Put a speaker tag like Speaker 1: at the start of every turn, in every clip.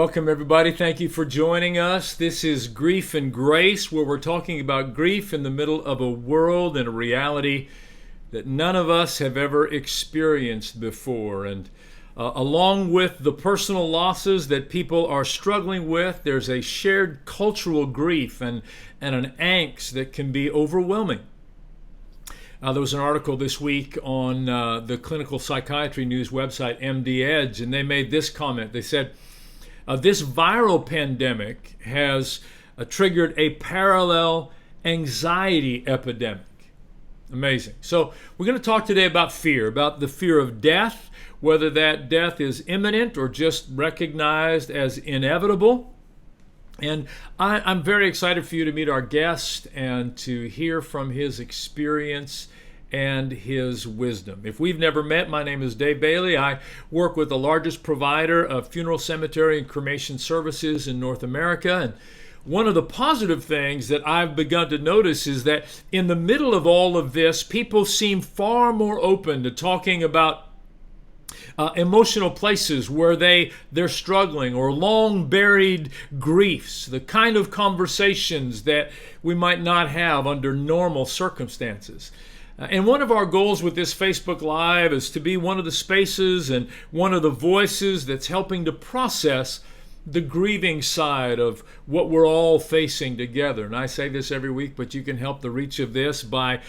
Speaker 1: welcome everybody. Thank you for joining us. This is Grief and Grace, where we're talking about grief in the middle of a world and a reality that none of us have ever experienced before. And along with the personal losses that people are struggling with, there's a shared cultural grief and an angst that can be overwhelming. There was an article this week on the clinical psychiatry news website MD Edge, and they made this comment. They said, this viral pandemic has triggered a parallel anxiety epidemic. Amazing. So we're going to talk today about fear, about the fear of death, whether that death is imminent or just recognized as inevitable. And I'm very excited for you to meet our guest and to hear from his experience and his wisdom. If we've never met, my name is Dave Bailey. I work with the largest provider of funeral, cemetery, and cremation services in North America. And one of the positive things that I've begun to notice is that in the middle of all of this, people seem far more open to talking about emotional places where they're struggling, or long buried griefs, the kind of conversations that we might not have under normal circumstances. And one of our goals with this Facebook Live is to be one of the spaces and one of the voices that's helping to process the grieving side of what we're all facing together. And I say this every week, but you can help the reach of this by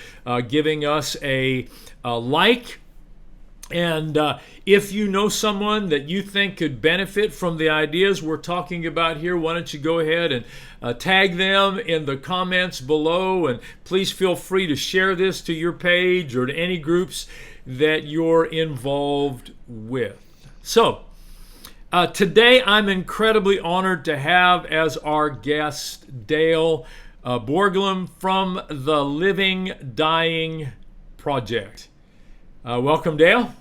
Speaker 1: giving us a like. And if you know someone that you think could benefit from the ideas we're talking about here, why don't you go ahead and tag them in the comments below, and please feel free to share this to your page or to any groups that you're involved with. So today I'm incredibly honored to have as our guest Dale Borglum from the Living Dying Project. Welcome, Dale.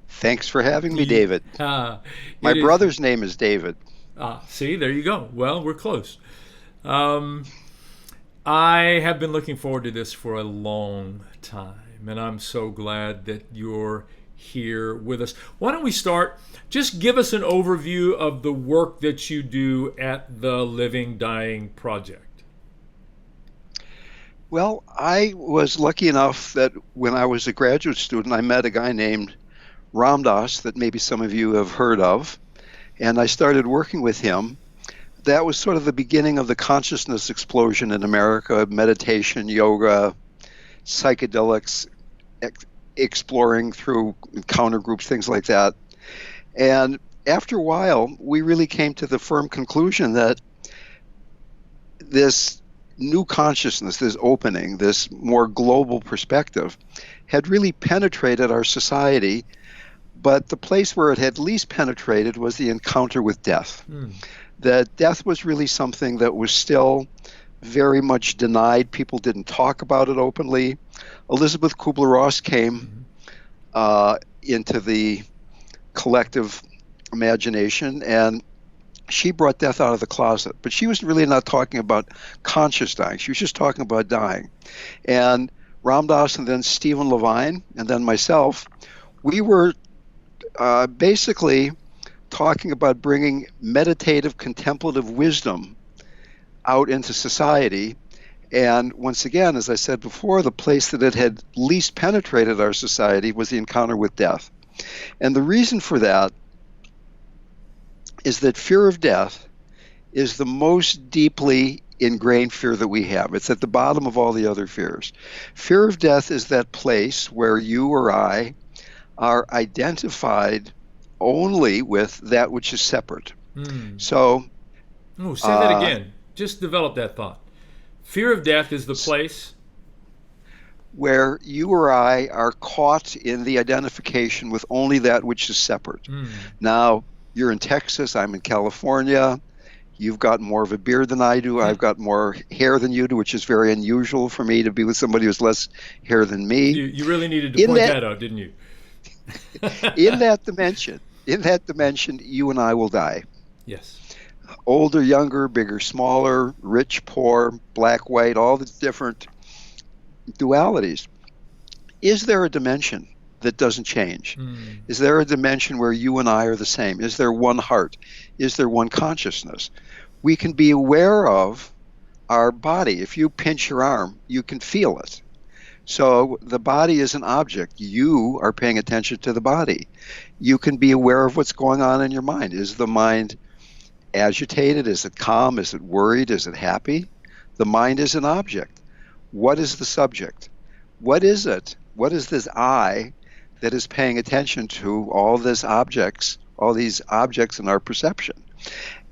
Speaker 2: Thanks for having me, David. My brother's name is David.
Speaker 1: See, there you go. Well, we're close. I have been looking forward to this for a long time, and I'm so glad that you're here with us. Why don't we start? Just give us an overview of the work that you do at the Living Dying Project.
Speaker 2: Well, I was lucky enough that when I was a graduate student, I met a guy named Ramdas that maybe some of you have heard of, and I started working with him. That was sort of the beginning of the consciousness explosion in America: meditation, yoga, psychedelics, exploring through encounter groups, things like that. And after a while, we really came to the firm conclusion that this new consciousness, this opening, this more global perspective, had really penetrated our society. But the place where it had least penetrated was the encounter with death. That death was really something that was still very much denied. People didn't talk about it openly. Elizabeth Kubler-Ross came into the collective imagination, and she brought death out of the closet. But she was really not talking about conscious dying. She was just talking about dying. And Ramdas, and then Stephen Levine, and then myself, we were basically talking about bringing meditative, contemplative wisdom out into society. And once again, as I said before, the place that it had least penetrated our society was the encounter with death. And the reason for that is that fear of death is the most deeply ingrained fear that we have. It's at the bottom of all the other fears. Fear of death is that place where you or I are identified only with that which is separate. So,
Speaker 1: say that again. Just develop that thought. Fear of death is the place
Speaker 2: where you or I are caught in the identification with only that which is separate. Now, you're in Texas, I'm in California. You've got more of a beard than I do. I've got more hair than you do, which is very unusual for me to be with somebody who's less hair than me.
Speaker 1: You really needed to point that out, didn't you?
Speaker 2: in that dimension, you and I will die.
Speaker 1: Yes.
Speaker 2: Older, younger, bigger, smaller, rich, poor, black, white, all the different dualities. Is there a dimension that doesn't change? Is there a dimension where you and I are the same? Is there one heart? Is there one consciousness? We can be aware of our body. If you pinch your arm, you can feel it. So the body is an object. You are paying attention to the body. You can be aware of what's going on in your mind. Is the mind agitated? Is it calm? Is it worried? Is it happy? The mind is an object. What is the subject? What is it? What is this I that is paying attention to all these objects in our perception?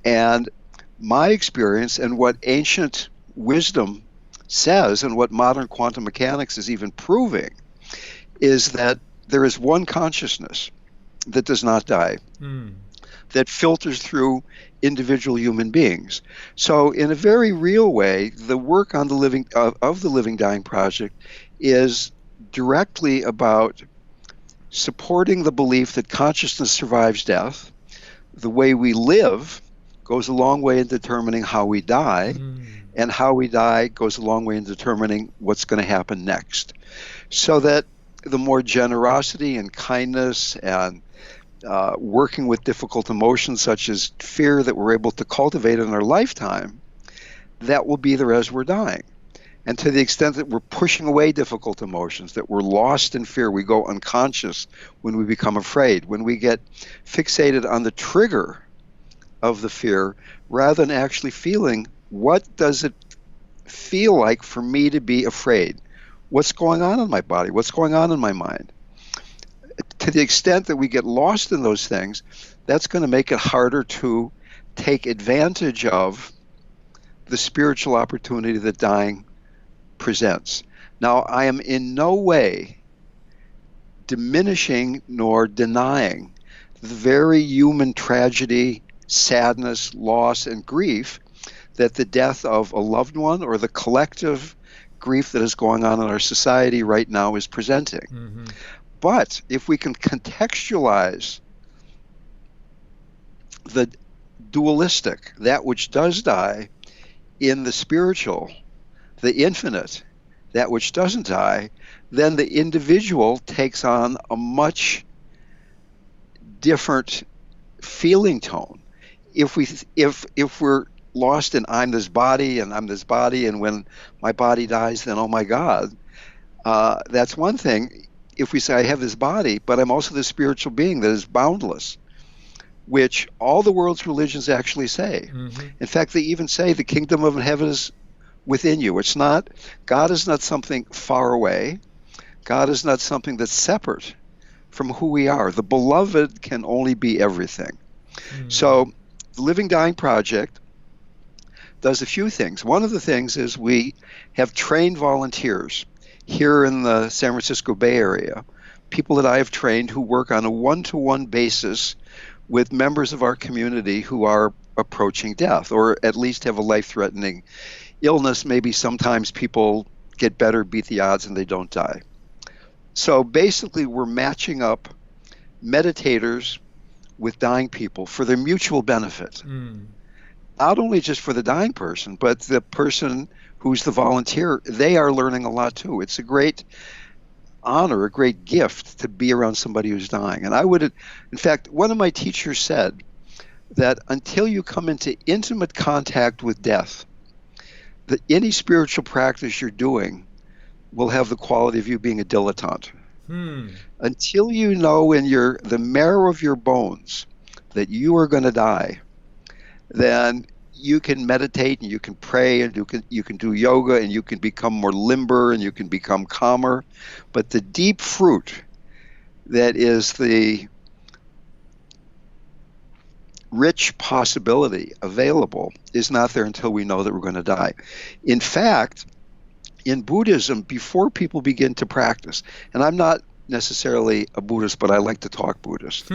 Speaker 2: And my experience and what ancient wisdom says and what modern quantum mechanics is even proving is that there is one consciousness that does not die, that filters through individual human beings. So in a very real way, the work on the Living Dying Project is directly about supporting the belief that consciousness survives death. The way we live goes a long way in determining how we die, and how we die goes a long way in determining what's going to happen next. So that the more generosity and kindness and working with difficult emotions such as fear that we're able to cultivate in our lifetime, that will be there as we're dying. And to the extent that we're pushing away difficult emotions, that we're lost in fear, we go unconscious when we become afraid, when we get fixated on the trigger of the fear, rather than actually feeling, what does it feel like for me to be afraid? What's going on in my body? What's going on in my mind? To the extent that we get lost in those things, that's going to make it harder to take advantage of the spiritual opportunity that dying presents. Now, I am in no way diminishing nor denying the very human tragedy, sadness, loss, and grief that the death of a loved one or the collective grief that is going on in our society right now is presenting. But if we can contextualize the dualistic, that which does die, in the spiritual, the infinite, that which doesn't die, then the individual takes on a much different feeling tone. If we're lost in I'm this body and I'm this body, and when my body dies, then oh my God, that's one thing. If we say I have this body, but I'm also the spiritual being that is boundless, which all the world's religions actually say. In fact, they even say the kingdom of heaven is within you. It's not, God is not something far away. God is not something that's separate from who we are. The beloved can only be everything. So the Living Dying Project does a few things. One of the things is we have trained volunteers here in the San Francisco Bay Area, people that I have trained who work on a one-to-one basis with members of our community who are approaching death, or at least have a life-threatening illness. Maybe sometimes people get better, beat the odds, and they don't die. So basically, we're matching up meditators with dying people for their mutual benefit. Not only just for the dying person, but the person who's the volunteer, they are learning a lot too. It's a great honor, a great gift to be around somebody who's dying. And I would, in fact, one of my teachers said that until you come into intimate contact with death, that any spiritual practice you're doing will have the quality of you being a dilettante. Until you know in the marrow of your bones that you are going to die, then you can meditate and you can pray and you can do yoga and you can become more limber and you can become calmer. But the deep fruit that is the rich possibility available is not there until we know that we're going to die. In fact, in Buddhism, before people begin to practice, and I'm not necessarily a Buddhist, but I like to talk Buddhist,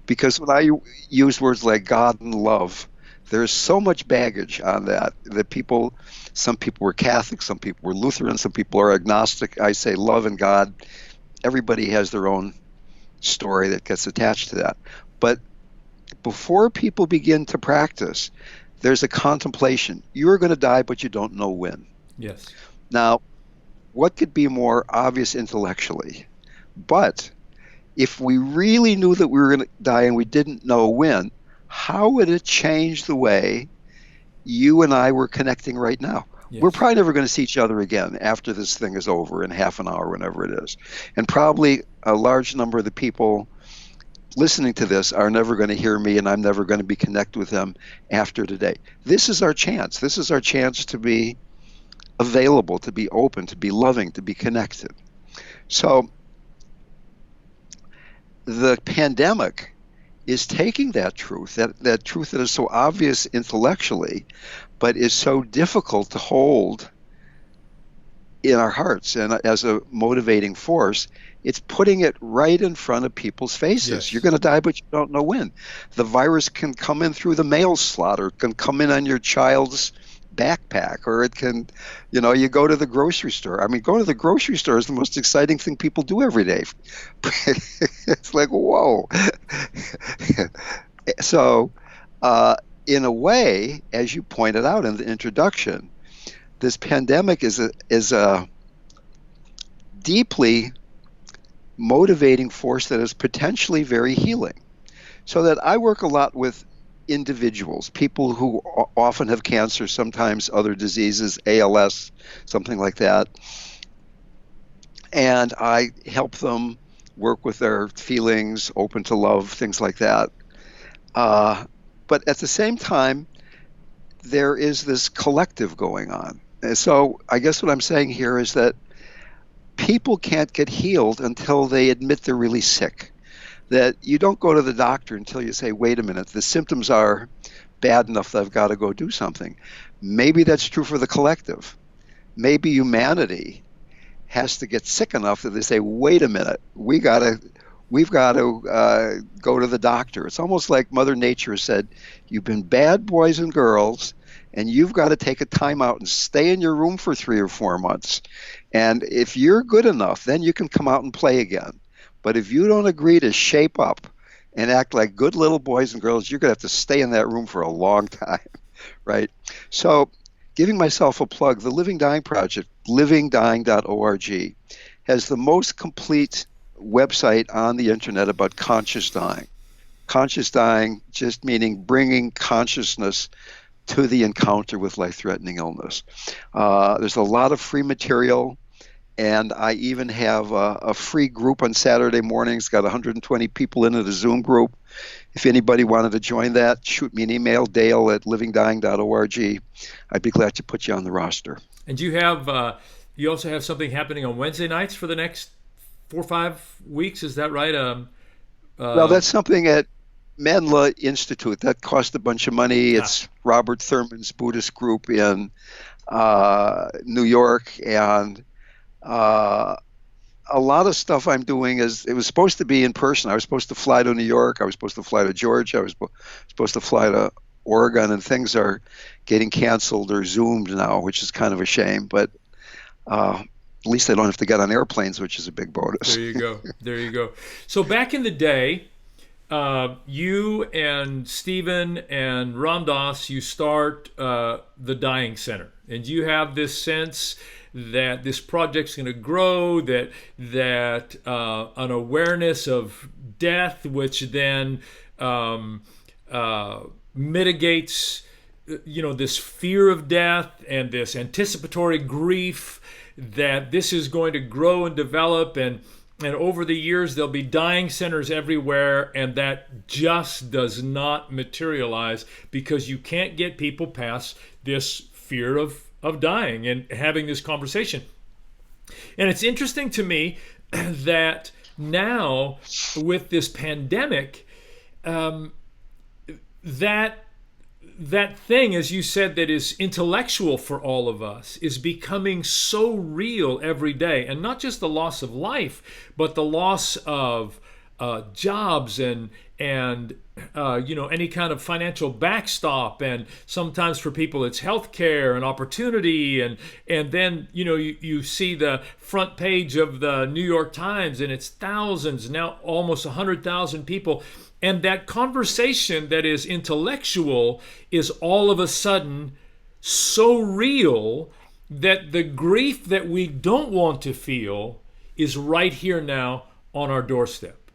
Speaker 2: because when I use words like God and love, there's so much baggage on that some people were Catholic, some people were Lutheran, some people are agnostic. I say love and God. Everybody has their own story that gets attached to that. But before people begin to practice, there's a contemplation. You're going to die, but you don't know when.
Speaker 1: Yes.
Speaker 2: Now, what could be more obvious intellectually? But If we really knew that we were going to die and we didn't know when, how would it change the way you and I were connecting right now? We're
Speaker 1: Yes.
Speaker 2: probably never going to see each other again after this thing is over in half an hour, whenever it is. And probably a large number of the people listening to this are never going to hear me, and I'm never going to be connected with them after today. This is our chance. This is our chance to be available, to be open, to be loving, to be connected. So the pandemic is taking that truth, that truth that is so obvious intellectually, but is so difficult to hold in our hearts and as a motivating force. It's putting it right in front of people's faces. You're
Speaker 1: Yes.
Speaker 2: going to die, but you don't know when. The virus can come in through the mail slot, or it can come in on your child's backpack, or it can, you go to the grocery store. I mean, going to the grocery store is the most exciting thing people do every day. It's like, whoa. So, in a way, as you pointed out in the introduction, this pandemic is a deeply motivating force that is potentially very healing. So that I work a lot with individuals, people who often have cancer, sometimes other diseases, ALS, something like that. And I help them work with their feelings, open to love, things like that. But at the same time, there is this collective going on. And so I guess what I'm saying here is that people can't get healed until they admit they're really sick. That you don't go to the doctor until you say, wait a minute, the symptoms are bad enough that I've got to go do something. Maybe that's true for the collective. Maybe humanity has to get sick enough that they say, wait a minute, we've got to go to the doctor. It's almost like Mother Nature said, you've been bad boys and girls, and you've got to take a time out and stay in your room for 3 or 4 months. And if you're good enough, then you can come out and play again. But if you don't agree to shape up and act like good little boys and girls, you're going to have to stay in that room for a long time, right? So, giving myself a plug, the Living Dying Project, livingdying.org, has the most complete website on the internet about conscious dying. Conscious dying just meaning bringing consciousness to the encounter with life-threatening illness. There's a lot of free material, and I even have a free group on Saturday mornings, got 120 people in it, a Zoom group. If anybody wanted to join that, shoot me an email, dale@livingdying.org. I'd be glad to put you on the roster.
Speaker 1: And you also have something happening on Wednesday nights for the next 4 or 5 weeks. Is that right?
Speaker 2: Well, that's something at Menla Institute. That cost a bunch of money. It's Robert Thurman's Buddhist group in New York, and a lot of stuff I'm doing it was supposed to be in person. I was supposed to fly to New York. I was supposed to fly to Georgia. I was supposed to fly to Oregon, and things are getting canceled or Zoomed now, which is kind of a shame. But at least I don't have to get on airplanes, which is a big bonus.
Speaker 1: There you go. There you go. So back in the day, you and Stephen and Ram Dass, you start the Dying Center, and you have this sense that this project's going to grow, that an awareness of death, which then mitigates, this fear of death and this anticipatory grief, that this is going to grow and develop, and over the years there'll be dying centers everywhere, and that just does not materialize because you can't get people past this fear of dying and having this conversation. And it's interesting to me that now with this pandemic, that thing, as you said, that is intellectual for all of us is becoming so real every day. And not just the loss of life, but the loss of jobs and any kind of financial backstop. And sometimes for people it's healthcare and opportunity. And then, you see the front page of the New York Times, and it's thousands, now almost 100,000 people. And that conversation that is intellectual is all of a sudden so real that the grief that we don't want to feel is right here now on our doorstep.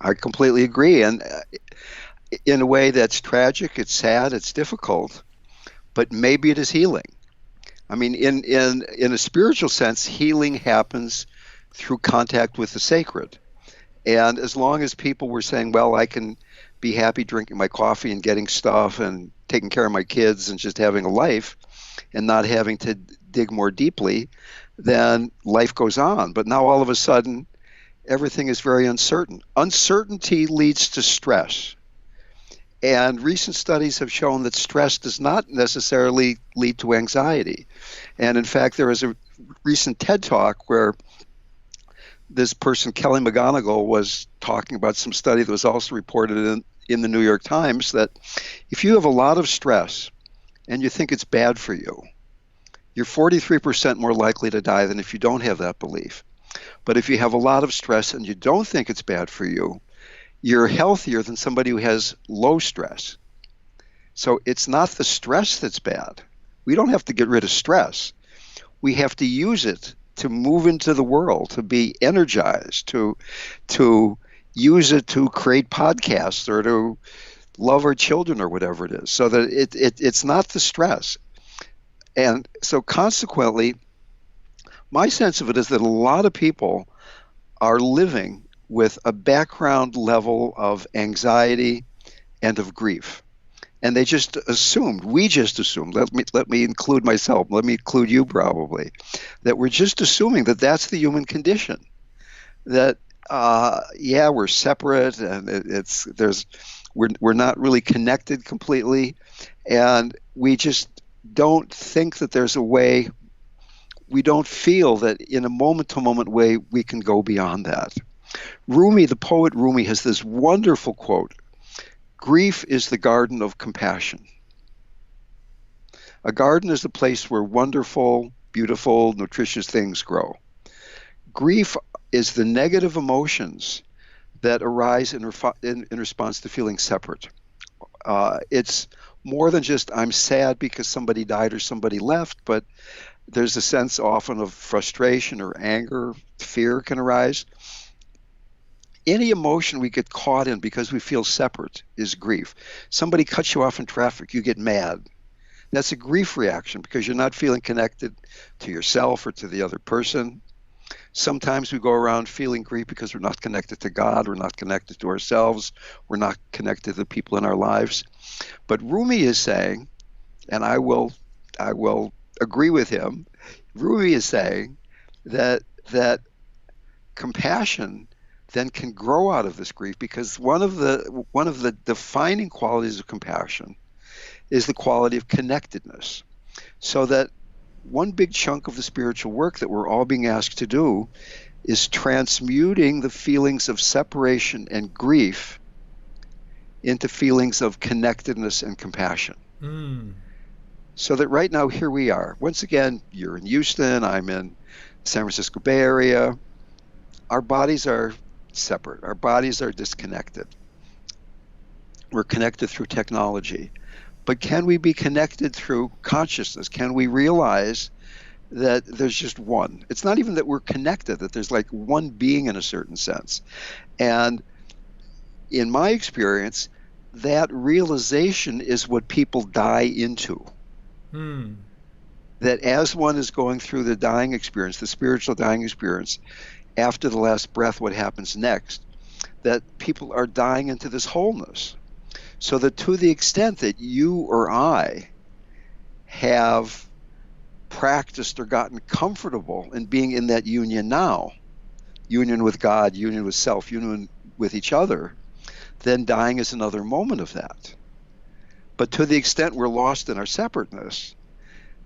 Speaker 2: I completely agree. And in a way that's tragic, it's sad, it's difficult, but maybe it is healing. I mean, in a spiritual sense, healing happens through contact with the sacred. And as long as people were saying, well, I can be happy drinking my coffee and getting stuff and taking care of my kids and just having a life and not having to dig more deeply, then life goes on. But now all of a sudden, everything is very uncertain. Uncertainty leads to stress. And recent studies have shown that stress does not necessarily lead to anxiety. And in fact, there was a recent TED Talk where this person, Kelly McGonigal, was talking about some study that was also reported in the New York Times that if you have a lot of stress and you think it's bad for you, you're 43% more likely to die than if you don't have that belief. But if you have a lot of stress and you don't think it's bad for you, you're healthier than somebody who has low stress. So it's not the stress that's bad. We don't have to get rid of stress. We have to use it to move into the world, to be energized, to use it to create podcasts or to love our children or whatever it is, so that it's not the stress. And so consequently, my sense of it is that a lot of people are living with a background level of anxiety and of grief. And they just assumed, we just assumed, let me include myself, let me include you probably, that we're just assuming that that's the human condition. That yeah, we're separate and we're not really connected completely, and we just don't think that there's a way. We don't feel that in a moment-to-moment way we can go beyond that. Rumi, the poet Rumi, has this wonderful quote: "Grief is the garden of compassion." A garden is a place where wonderful, beautiful, nutritious things grow. Grief is the negative emotions that arise in response to feeling separate. It's more than just I'm sad because somebody died or somebody left, but there's a sense often of frustration or anger, fear can arise. Any emotion we get caught in because we feel separate is grief. Somebody cuts you off in traffic, you get mad. That's a grief reaction because you're not feeling connected to yourself or to the other person. Sometimes we go around feeling grief because we're not connected to God, we're not connected to ourselves, we're not connected to the people in our lives. But Rumi is saying, and I will agree with him, Rumi is saying that compassion then can grow out of this grief, because one of the defining qualities of compassion is the quality of connectedness. So that one big chunk of the spiritual work that we're all being asked to do is transmuting the feelings of separation and grief into feelings of connectedness and compassion. So that right now, here we are. Once again, you're in Houston, I'm in San Francisco Bay Area. Our bodies are separate. Our bodies are disconnected. We're connected through technology. But can we be connected through consciousness? Can we realize that there's just one? It's not even that we're connected, that there's like one being in a certain sense. And in my experience, that realization is what people die into. That as one is going through the dying experience, the spiritual dying experience, after the last breath, what happens next, that people are dying into this wholeness. So that to the extent that you or I have practiced or gotten comfortable in being in that union now, union with God, union with self, union with each other, then dying is another moment of that. But to the extent we're lost in our separateness,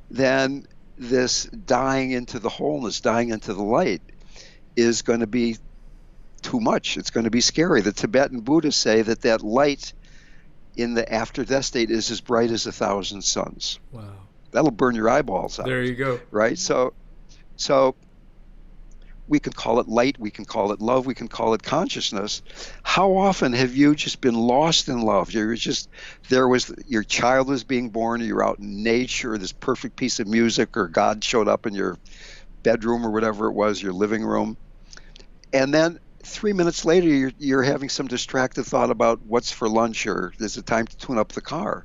Speaker 2: then this dying into the wholeness, dying into the light, is going to be too much. It's going to be scary. The Tibetan Buddhists say that light in the after-death state is as bright as 1,000 suns.
Speaker 1: Wow.
Speaker 2: That'll burn your eyeballs out.
Speaker 1: There you go.
Speaker 2: Right? So we can call it light, we can call it love, we can call it consciousness. How often have you just been lost in love? Your child was being born, or you're out in nature, this perfect piece of music, or God showed up in your bedroom or whatever it was, your living room. And then 3 minutes later, you're having some distracted thought about what's for lunch or is it time to tune up the car,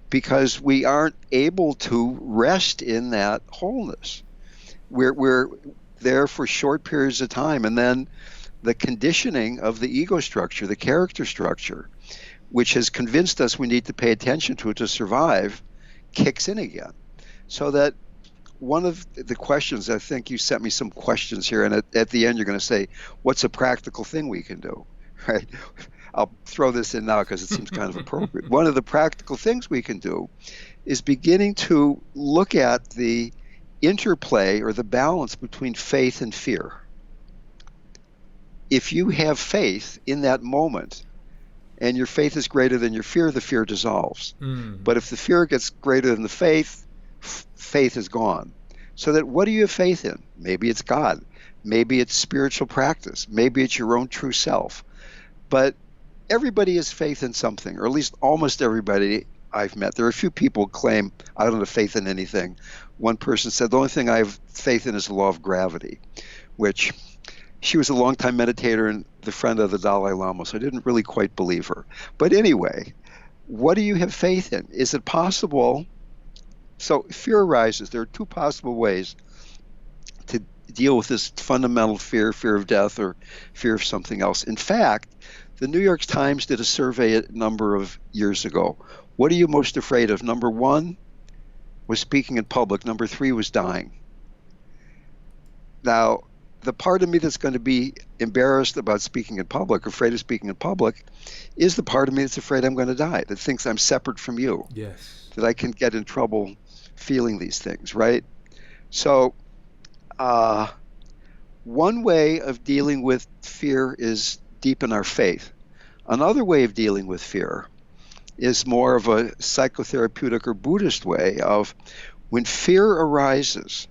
Speaker 2: because we aren't able to rest in that wholeness. We're there for short periods of time, and then the conditioning of the ego structure, the character structure, which has convinced us we need to pay attention to it to survive, kicks in again. So that one of the questions, I think you sent me some questions here, and at the end you're going to say, what's a practical thing we can do, right? I'll throw this in now because it seems kind of appropriate. One of the practical things we can do is beginning to look at the interplay or the balance between faith and fear. If you have faith in that moment, and your faith is greater than your fear, the fear dissolves. But if the fear gets greater than the faith, faith is gone. So that what do you have faith in? Maybe it's God. Maybe it's spiritual practice. Maybe it's your own true self. But everybody has faith in something, or at least almost everybody I've met. There are a few people who claim, I don't have faith in anything. One person said, the only thing I have faith in is the law of gravity, which she was a longtime meditator and the friend of the Dalai Lama, so I didn't really quite believe her. But anyway, what do you have faith in? Is it possible? So fear arises. There are two possible ways to deal with this fundamental fear of death or fear of something else. In fact, the New York Times did a survey a number of years ago. What are you most afraid of? Number one was speaking in public. Number three was dying. Now, the part of me that's going to be embarrassed about speaking in public, afraid of speaking in public, is the part of me that's afraid I'm going to die, that thinks I'm separate from you.
Speaker 1: Yes.
Speaker 2: That I can get in trouble feeling these things, right? So one way of dealing with fear is deepen our faith. Another way of dealing with fear is more of a psychotherapeutic or Buddhist way of when fear arises,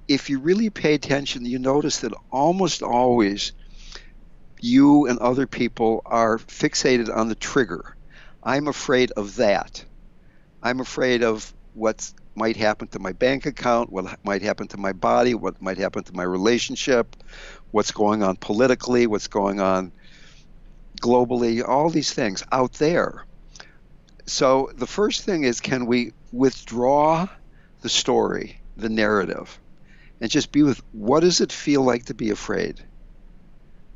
Speaker 2: if you really pay attention, you notice that almost always you and other people are fixated on the trigger. I'm afraid of that. I'm afraid of what might happen to my bank account, what might happen to my body, what might happen to my relationship, what's going on politically, what's going on globally, all these things out there. So the first thing is, can we withdraw the story, the narrative, and just be with, what does it feel like to be afraid?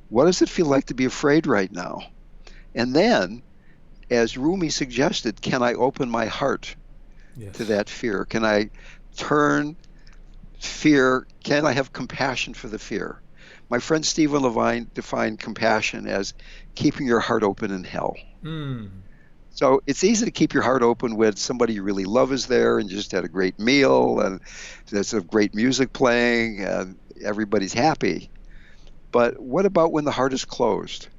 Speaker 2: What does it feel like to be afraid right now? And then, as Rumi suggested, can I open my heart to that fear? Can I turn fear, can I have compassion for the fear? My friend Stephen Levine defined compassion as keeping your heart open in hell. So it's easy to keep your heart open when somebody you really love is there and you just had a great meal and there's some great music playing and everybody's happy. But what about when the heart is closed?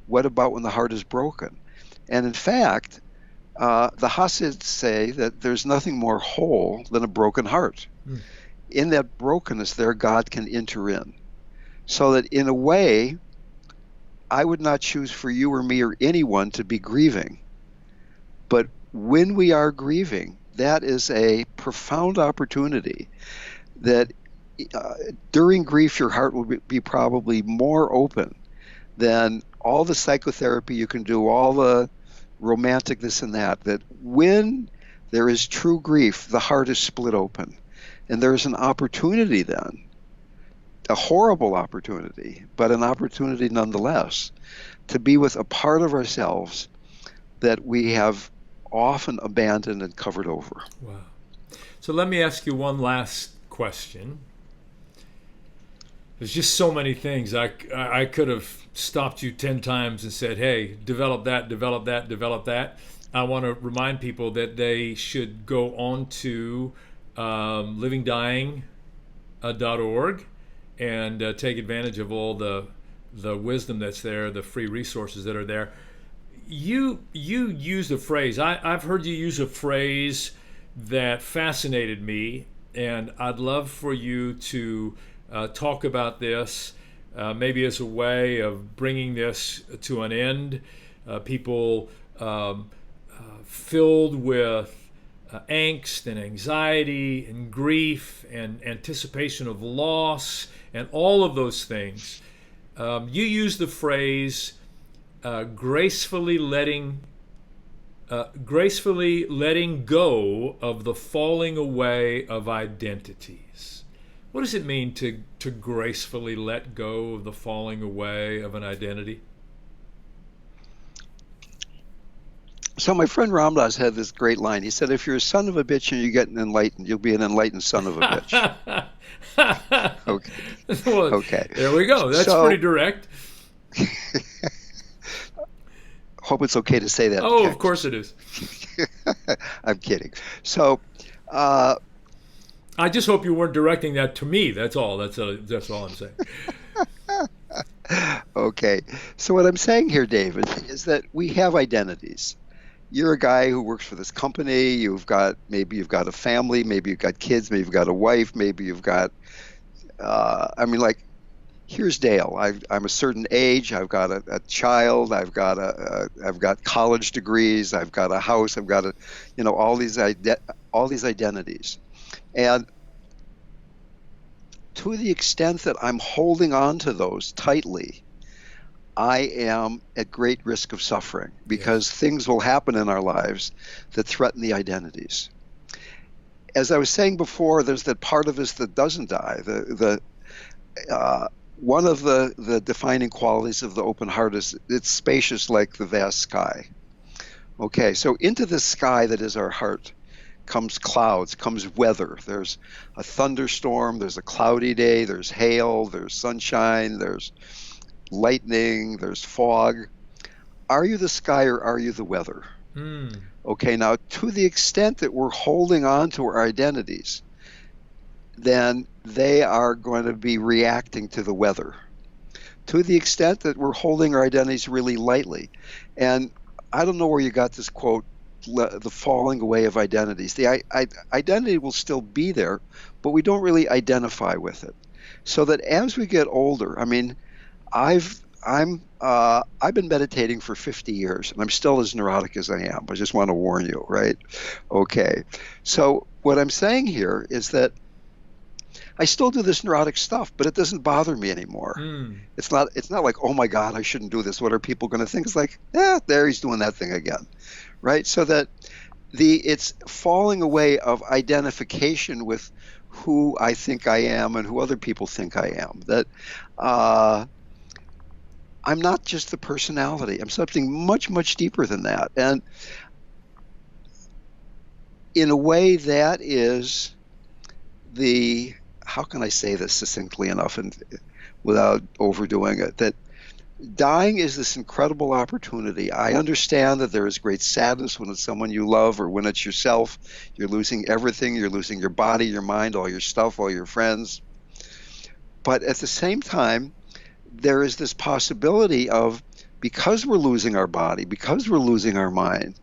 Speaker 2: What about when the heart is broken? And in fact, the Hasids say that there's nothing more whole than a broken heart. In that brokenness there, God can enter in. So that in a way, I would not choose for you or me or anyone to be grieving. But when we are grieving, that is a profound opportunity that during grief, your heart will be probably more open than all the psychotherapy you can do, all the romantic this and that when there is true grief, the heart is split open. And there's an opportunity then, a horrible opportunity, but an opportunity nonetheless, to be with a part of ourselves that we have often abandoned and covered over.
Speaker 1: Wow. So let me ask you one last question. There's just so many things. I could have stopped you 10 times and said, hey, develop that, develop that, develop that. I want to remind people that they should go on to livingdying.org and take advantage of all the wisdom that's there, the free resources that are there. You used a phrase. I've heard you use a phrase that fascinated me, and I'd love for you to talk about this, maybe as a way of bringing this to an end. People filled with angst and anxiety and grief and anticipation of loss and all of those things. You use the phrase gracefully letting go of the falling away of identities. What does it mean to gracefully let go of the falling away of an identity?
Speaker 2: So my friend Ramdas had this great line. He said, "If you're a son of a bitch and you get enlightened, you'll be an enlightened son of a bitch." Okay.
Speaker 1: Well,
Speaker 2: Okay.
Speaker 1: there we go. That's pretty direct.
Speaker 2: Hope it's okay to say that.
Speaker 1: Oh, of course it is.
Speaker 2: I'm kidding. So,
Speaker 1: I just hope you weren't directing that to me. That's all. That's all I'm saying.
Speaker 2: okay. So what I'm saying here, David, is that we have identities. You're a guy who works for this company. Maybe you've got a family. Maybe you've got kids. Maybe you've got a wife. Maybe you've got. Here's Dale. I'm a certain age. I've got a child. I've got college degrees. I've got a house. I've got all these identities, and to the extent that I'm holding on to those tightly, I am at great risk of suffering because things will happen in our lives that threaten the identities. As I was saying before, there's that part of us that doesn't die. One of the defining qualities of the open heart is it's spacious like the vast sky. Okay, so into the sky that is our heart comes clouds, comes weather. There's a thunderstorm, there's a cloudy day, there's hail, there's sunshine, there's lightning, there's fog. Are you the sky or are you the weather? Okay, now to the extent that we're holding on to our identities, then they are going to be reacting to the weather. To the extent that we're holding our identities really lightly. And I don't know where you got this quote, the falling away of identities. The identity will still be there, but we don't really identify with it. So that as we get older, I've been meditating for 50 years, and I'm still as neurotic as I am. I just want to warn you, right? Okay. So what I'm saying here is that I still do this neurotic stuff, but it doesn't bother me anymore. It's not like, oh my God, I shouldn't do this. What are people going to think? It's like, there he's doing that thing again, right? So that it's falling away of identification with who I think I am and who other people think I am. That I'm not just the personality. I'm something much, much deeper than that. And in a way, that is how can I say this succinctly enough and without overdoing it, that dying is this incredible opportunity. I understand that there is great sadness when it's someone you love or when it's yourself. You're losing everything. You're losing your body, your mind, all your stuff, all your friends. But at the same time, there is this possibility of, because we're losing our body, because we're losing our mind,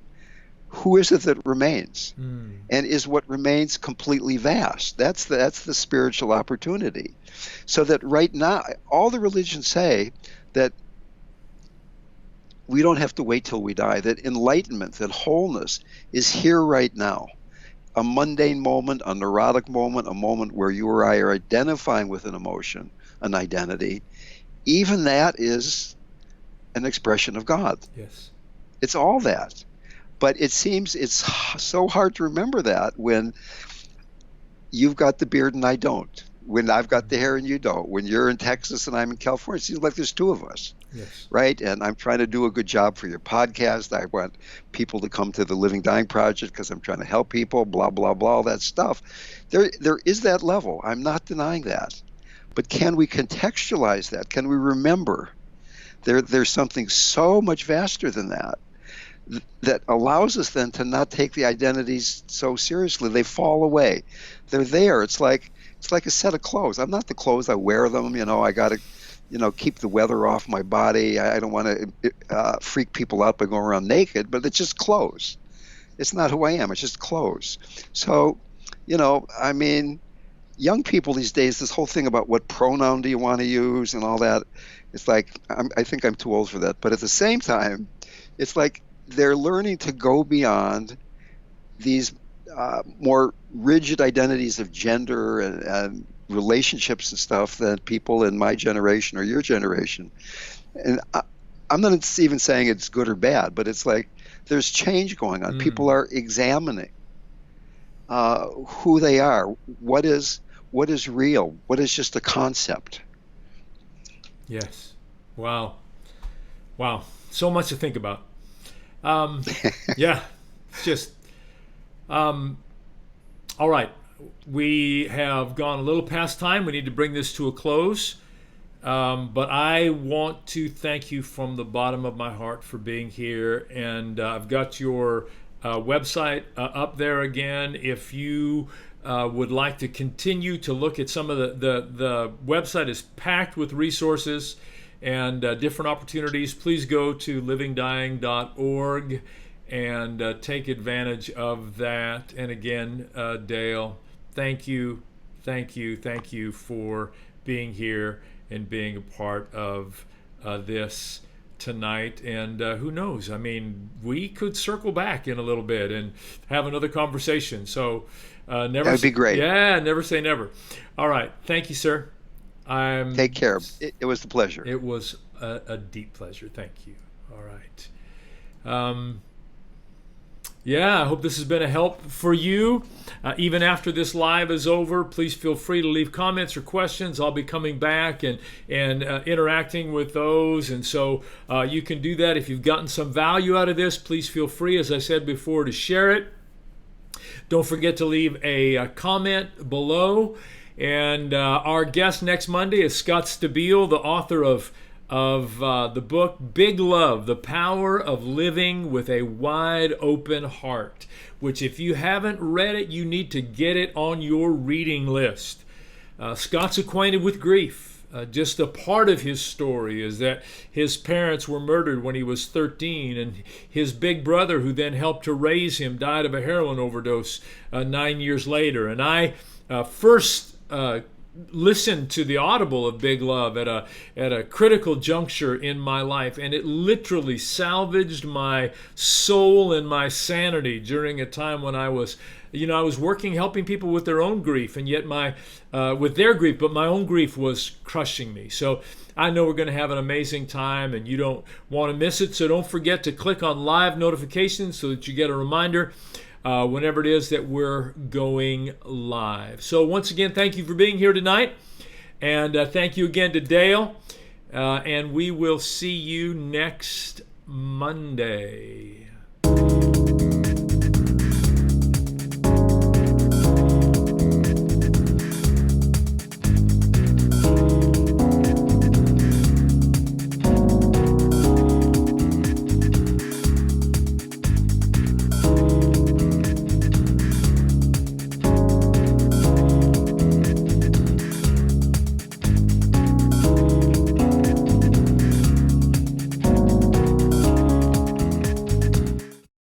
Speaker 2: who is it that remains? And is what remains completely vast? That's the spiritual opportunity. So that right now, all the religions say that we don't have to wait till we die, that enlightenment, that wholeness is here right now. A mundane moment, a neurotic moment, a moment where you or I are identifying with an emotion, an identity. Even that is an expression of God.
Speaker 1: Yes.
Speaker 2: It's all that. But it seems it's so hard to remember that when you've got the beard and I don't. When I've got the hair and you don't. When you're in Texas and I'm in California, it seems like there's two of us.
Speaker 1: Yes.
Speaker 2: Right? And I'm trying to do a good job for your podcast. I want people to come to the Living Dying Project because I'm trying to help people, blah, blah, blah, all that stuff. There is that level. I'm not denying that. But can we contextualize that? Can we remember there's something so much vaster than that allows us then to not take the identities so seriously? They fall away. They're there. It's like a set of clothes. I'm not the clothes. I wear them. I got to, keep the weather off my body. I don't want to freak people out by going around naked, but it's just clothes. It's not who I am. It's just clothes. So, young people these days, this whole thing about what pronoun do you want to use and all that, it's like, I think I'm too old for that. But at the same time, it's like they're learning to go beyond these more rigid identities of gender and relationships and stuff than people in my generation or your generation. And I'm not even saying it's good or bad, but it's like there's change going on. People are examining who they are. What is real? What is just a concept?
Speaker 1: Yes. Wow. So much to think about. Yeah. It's just. All right. We have gone a little past time. We need to bring this to a close. But I want to thank you from the bottom of my heart for being here. And I've got your website up there again. If you would like to continue to look at some of the website is packed with resources and different opportunities. Please go to livingdying.org and take advantage of that. And again, Dale, thank you for being here and being a part of this tonight. And who knows? I mean, we could circle back in a little bit and have another conversation. So never.
Speaker 2: That'd be great.
Speaker 1: Yeah, never say never. All right. Thank you, sir.
Speaker 2: Take care. It was a pleasure.
Speaker 1: It was a deep pleasure. Thank you. All right. Yeah, I hope this has been a help for you. Even after this live is over, please feel free to leave comments or questions. I'll be coming back and interacting with those. And so you can do that. If you've gotten some value out of this, please feel free, as I said before, to share it. Don't forget to leave a comment below. And our guest next Monday is Scott Stabile, the author of the book Big Love, The Power of Living with a Wide Open Heart, which if you haven't read it, you need to get it on your reading list. Scott's acquainted with grief. Just a part of his story is that his parents were murdered when he was 13, and his big brother, who then helped to raise him, died of a heroin overdose 9 years later. And I first listened to the audible of Big Love at a critical juncture in my life, and it literally salvaged my soul and my sanity during a time when I was working, helping people with their own grief, and yet with their grief, but my own grief was crushing me. So I know we're going to have an amazing time, and you don't want to miss it. So don't forget to click on live notifications so that you get a reminder whenever it is that we're going live. So once again, thank you for being here tonight. And thank you again to Dale. And we will see you next Monday.